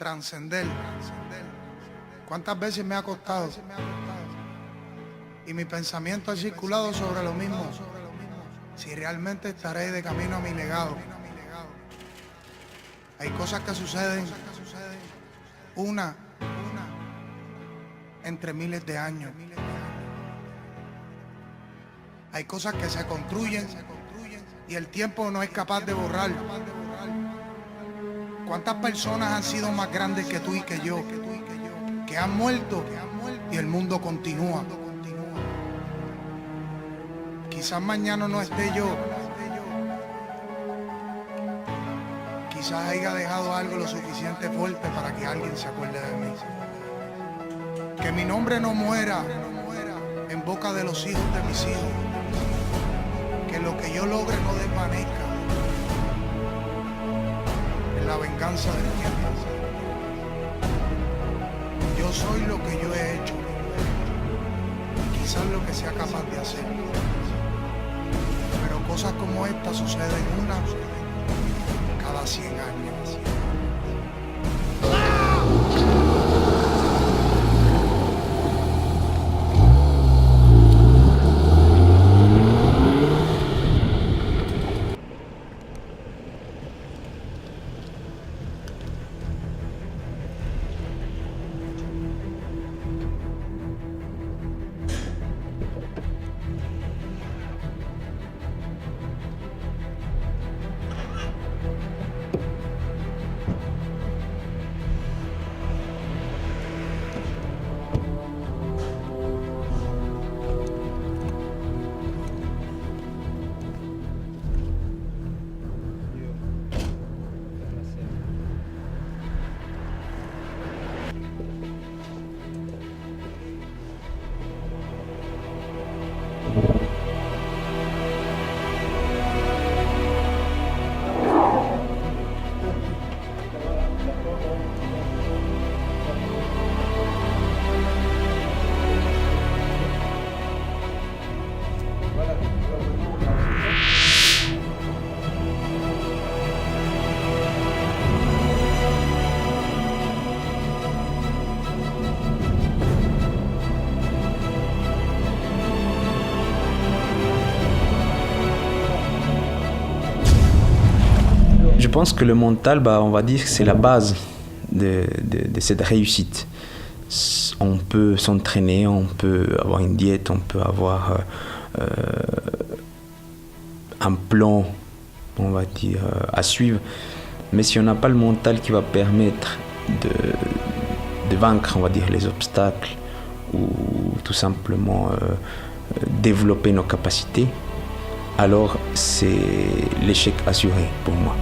trascender. ¿Cuántas veces me ha costado? Y mi pensamiento ha circulado sobre lo mismo. Si realmente estaré de camino a mi legado. Hay cosas que suceden, una entre miles de años. Hay cosas que se construyen y el tiempo no es capaz de borrar. ¿Cuántas personas han sido más grandes que tú y que yo? Que han muerto y el mundo continúa. Quizás mañana no esté yo. Quizás haya dejado algo lo suficiente fuerte para que alguien se acuerde de mí. Que mi nombre no muera en boca de los hijos de mis hijos. Que lo que yo logre no desvanezca en la venganza del tiempo. Yo soy lo que yo he hecho y quizás lo que sea capaz de hacer. Pero cosas como esta suceden una cada 100 años. Je pense que le mental, on va dire que c'est la base de cette réussite. On peut s'entraîner, on peut avoir une diète, on peut avoir un plan, on va dire, à suivre. Mais si on n'a pas le mental qui va permettre de vaincre, on va dire, les obstacles ou tout simplement développer nos capacités, alors c'est l'échec assuré pour moi.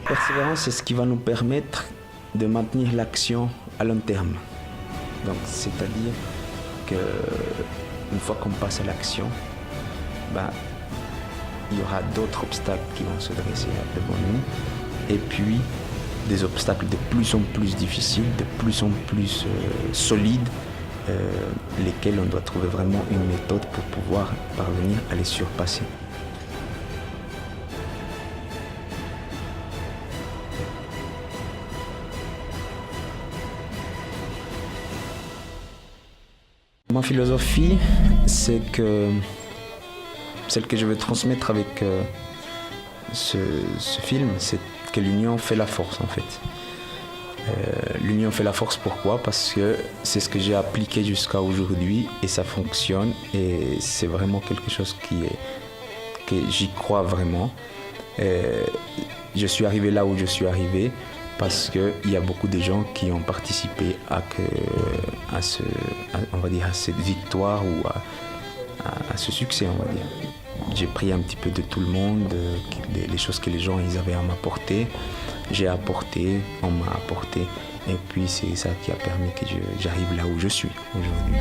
La persévérance, c'est ce qui va nous permettre de maintenir l'action à long terme. Donc, c'est-à-dire qu'une fois qu'on passe à l'action, il y aura d'autres obstacles qui vont se dresser devant nous. Et puis, des obstacles de plus en plus difficiles, de plus en plus solides, lesquels on doit trouver vraiment une méthode pour pouvoir parvenir à les surpasser. Ma philosophie, c'est que celle que je veux transmettre avec ce film, c'est que l'union fait la force en fait. L'union fait la force, pourquoi? Parce que c'est ce que j'ai appliqué jusqu'à aujourd'hui et ça fonctionne et c'est vraiment quelque chose que j'y crois vraiment. Je suis arrivé là où je suis arrivé parce qu'il y a beaucoup de gens qui ont participé à cette victoire ou à ce succès, on va dire. J'ai pris un petit peu de tout le monde, les choses que les gens ils avaient à m'apporter. J'ai apporté, on m'a apporté, et puis c'est ça qui a permis que j'arrive là où je suis aujourd'hui.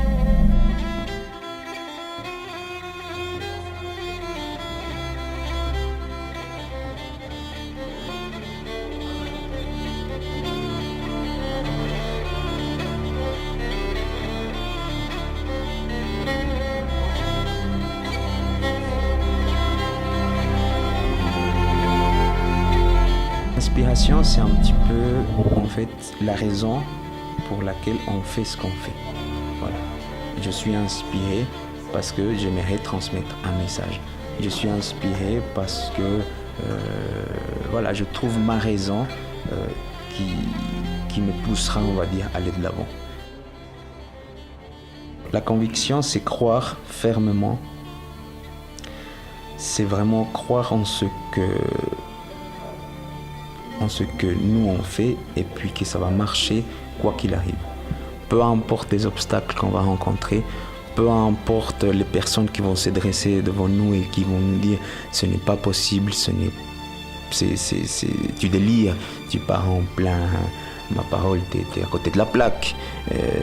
L'inspiration, c'est un petit peu, en fait, la raison pour laquelle on fait ce qu'on fait. Voilà. Je suis inspiré parce que j'aimerais transmettre un message. Je suis inspiré parce que, voilà, je trouve ma raison qui me poussera, on va dire, à aller de l'avant. La conviction, c'est croire fermement. C'est vraiment croire en ce que nous on fait et puis que ça va marcher quoi qu'il arrive. Peu importe les obstacles qu'on va rencontrer, peu importe les personnes qui vont se dresser devant nous et qui vont nous dire ce n'est pas possible, tu délires, tu pars en plein, ma parole, t'es à côté de la plaque,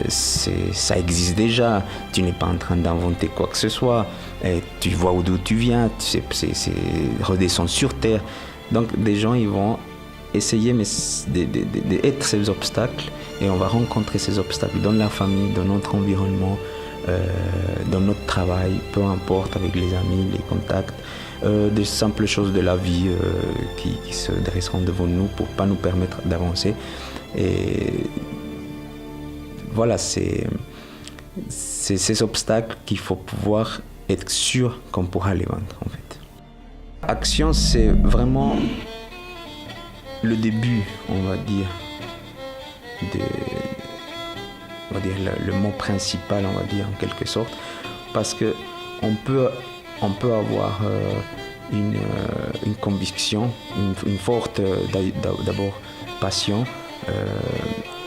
ça existe déjà, tu n'es pas en train d'inventer quoi que ce soit, tu vois d'où tu viens, redescends sur terre. Donc des gens ils vont essayer d'être ces obstacles et on va rencontrer ces obstacles dans la famille, dans notre environnement, dans notre travail, peu importe, avec les amis, les contacts, des simples choses de la vie qui se dresseront devant nous pour ne pas nous permettre d'avancer. Et voilà, c'est ces obstacles qu'il faut pouvoir être sûr qu'on pourra les vaincre en fait. Action, c'est vraiment le début, on va dire, le mot principal, on va dire, en quelque sorte, parce que on peut avoir une conviction, une forte, d'abord, passion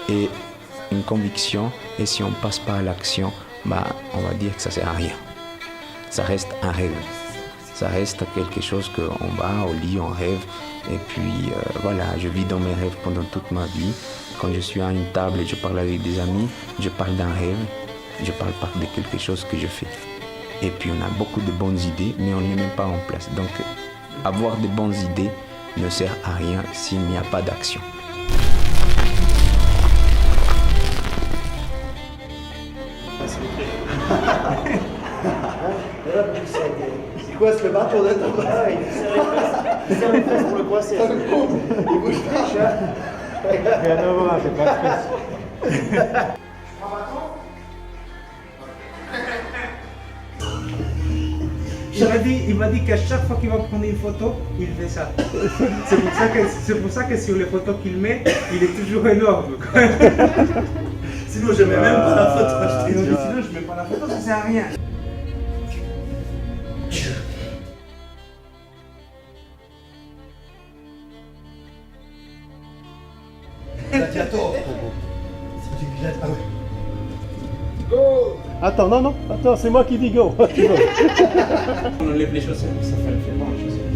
et une conviction, et si on passe pas à l'action, on va dire que ça sert à rien. Ça reste un rêve. Ça reste quelque chose qu'on va au lit, on rêve. Et puis voilà, je vis dans mes rêves pendant toute ma vie. Quand je suis à une table et je parle avec des amis, je parle d'un rêve. Je parle pas de quelque chose que je fais. Et puis on a beaucoup de bonnes idées, mais on ne les met pas en place. Donc avoir de bonnes idées ne sert à rien s'il n'y a pas d'action. Il coince le bâton de ton bras. Il serre les fesses pour le coincer. Il bouge pas. Rien à voir, c'est pas stress. Il m'a dit qu'à chaque fois qu'il va prendre une photo, il fait ça. C'est pour ça que sur les photos qu'il met, il est toujours énorme. Sinon, je mets même pas la photo. Sinon, je mets pas la photo, ça sert à rien. Go! Attends, non, attends, c'est moi qui dis go. On enlève les chaussettes, ça fait le fait pas en chaussettes.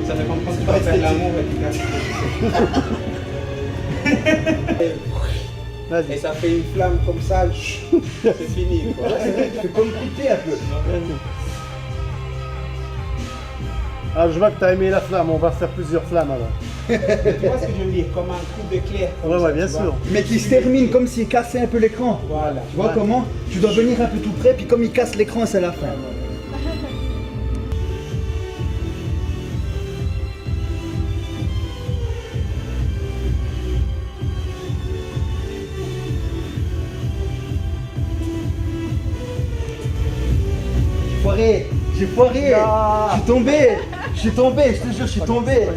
Ça fait comme quand tu vas faire l'amour et tu casses les chaussettes. Et ça fait une flamme comme ça, c'est fini quoi. C'est comme goûter un peu. Ah, je vois que t'as aimé la flamme, on va faire plusieurs flammes alors. Tu vois ce que je veux dire? Comme un coup d'éclair. comme Ouais, ça, ouais, bien tu vois. sûr. Mais qui se termine comme s'il cassait un peu l'écran. Voilà. Tu vois comment? Tu dois venir un peu tout près, puis comme il casse l'écran, c'est la fin. J'ai foiré, j'ai foiré, je suis tombé, je te jure, je suis tombé.